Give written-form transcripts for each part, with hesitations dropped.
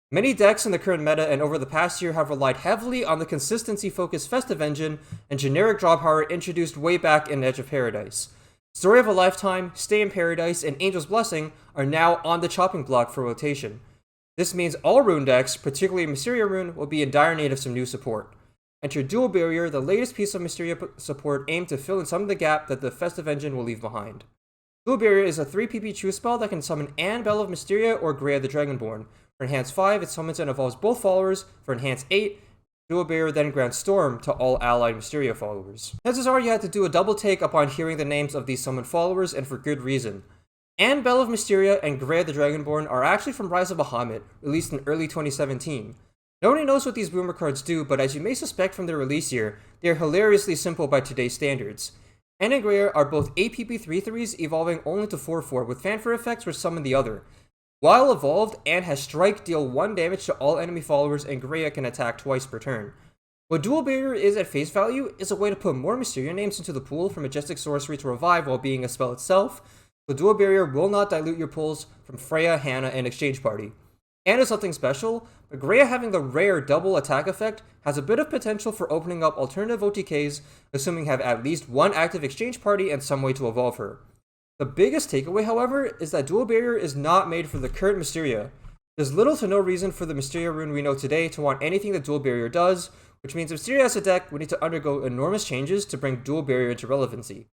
Many decks in the current meta and over the past year have relied heavily on the consistency-focused Festive Engine and generic draw power introduced way back in Edge of Paradise. Story of a Lifetime, Stay in Paradise, and Angel's Blessing are now on the chopping block for rotation. This means all rune decks, particularly Mysteria Rune, will be in dire need of some new support. Enter Dual Barrier, the latest piece of Mysteria support aimed to fill in some of the gap that the Festive Engine will leave behind. Dual Barrier is a 3PP true spell that can summon Anne Bell of Mysteria or Grea the Dragonborn. For Enhance 5, it summons and evolves both followers. For Enhance 8, Dual Barrier then grants Storm to all allied Mysteria followers. Chances are you had to do a double take upon hearing the names of these summoned followers, and for good reason. Anne Bell of Mysteria and Grea the Dragonborn are actually from Rise of Bahamut, released in early 2017. Nobody knows what these boomer cards do, but as you may suspect from their release year, they are hilariously simple by today's standards. Anne and Grea are both APP 3/3s evolving only to 4/4 with fanfare effects which summon the other. While evolved, Anne has Strike, deal 1 damage to all enemy followers, and Grea can attack twice per turn. What Dual Barrier is at face value is a way to put more Mysteria names into the pool for Majestic Sorcery to revive while being a spell itself. The Dual Barrier will not dilute your pulls from Freya, Hannah, and Exchange Party. Anne is something special, but Grea having the rare double attack effect has a bit of potential for opening up alternative OTKs, assuming you have at least one active Exchange Party and some way to evolve her. The biggest takeaway, however, is that Dual Barrier is not made for the current Mysteria. There's little to no reason for the Mysteria rune we know today to want anything that Dual Barrier does, which means Mysteria as a deck would need to undergo enormous changes to bring Dual Barrier into relevancy.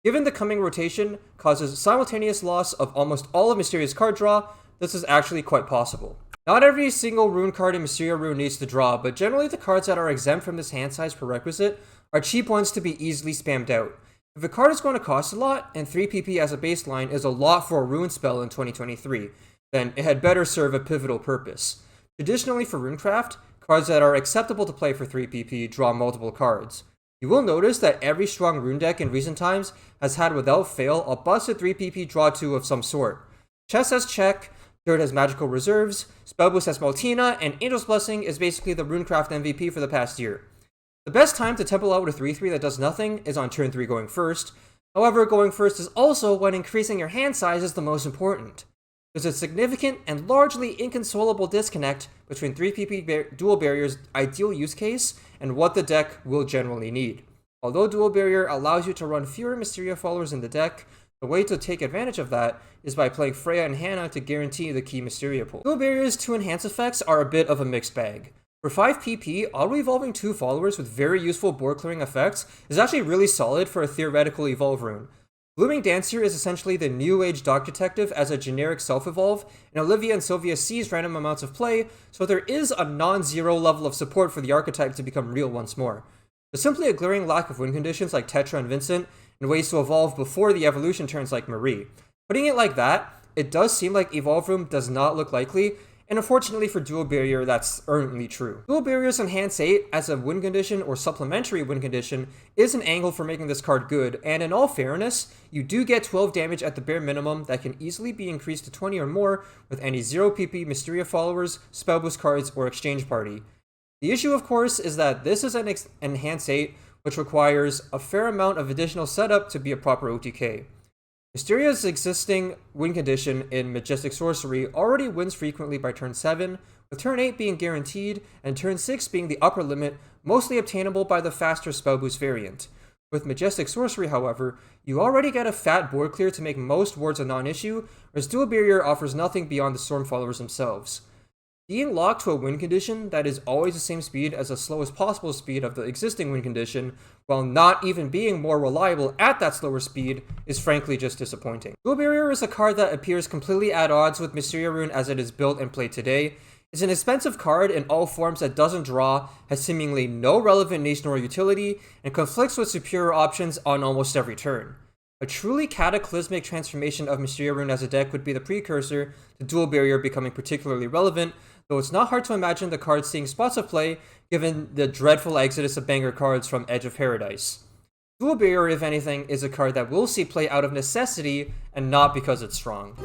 Given the coming rotation causes simultaneous loss of almost all of Mysteria's card draw, this is actually quite possible. Not every single rune card in Mysteria Rune needs to draw, but generally the cards that are exempt from this hand size prerequisite are cheap ones to be easily spammed out. If a card is going to cost a lot, and 3PP as a baseline is a lot for a rune spell in 2023, then it had better serve a pivotal purpose. Traditionally for Runecraft, cards that are acceptable to play for 3PP draw multiple cards. You will notice that every strong rune deck in recent times has had without fail a busted 3PP draw 2 of some sort. Chess has Check, Dirt has Magical Reserves, Spellboost has Maltina, and Angel's Blessing is basically the Runecraft MVP for the past year. The best time to temple out with a 3/3 that does nothing is on turn 3 going first. However, going first is also when increasing your hand size is the most important. There's a significant and largely inconsolable disconnect between 3PP Dual Barrier's ideal use case and what the deck will generally need. Although Dual Barrier allows you to run fewer Mysteria followers in the deck, the way to take advantage of that is by playing Freya and Hannah to guarantee the key Mysteria pool. Dual Barrier's 2 enhance effects are a bit of a mixed bag. For 5 PP, auto-evolving 2 followers with very useful board clearing effects is actually really solid for a theoretical evolve rune. Blooming Dancer is essentially the New Age Dog Detective as a generic self-evolve, and Olivia and Sylvia sees random amounts of play, so there is a non-zero level of support for the archetype to become real once more. There's simply a glaring lack of win conditions like Tetra and Vincent, and ways to evolve before the evolution turns like Marie. Putting it like that, it does seem like Evolve Room does not look likely, and unfortunately for Dual Barrier, that's earnestly true. Dual Barrier's Enhance 8 as a win condition or supplementary win condition is an angle for making this card good, and in all fairness, you do get 12 damage at the bare minimum that can easily be increased to 20 or more with any 0 PP Mysteria followers, Spellboost cards, or Exchange Party. The issue, of course, is that this is an Enhance 8, which requires a fair amount of additional setup to be a proper OTK. Mysteria's existing win condition in Majestic Sorcery already wins frequently by turn 7, with turn 8 being guaranteed, and turn 6 being the upper limit, mostly obtainable by the faster Spellboost variant. With Majestic Sorcery, however, you already get a fat board clear to make most wards a non-issue, whereas Dual Barrier offers nothing beyond the Storm followers themselves. Being locked to a win condition that is always the same speed as the slowest possible speed of the existing win condition, while not even being more reliable at that slower speed, is frankly just disappointing. Dual Barrier is a card that appears completely at odds with Mysteria Rune as it is built and played today. It's an expensive card in all forms that doesn't draw, has seemingly no relevant nation or utility, and conflicts with superior options on almost every turn. A truly cataclysmic transformation of Mysteria Rune as a deck would be the precursor to Dual Barrier becoming particularly relevant, though it's not hard to imagine the card seeing spots of play given the dreadful exodus of banger cards from Edge of Paradise. Dual Barrier, if anything, is a card that will see play out of necessity and not because it's strong.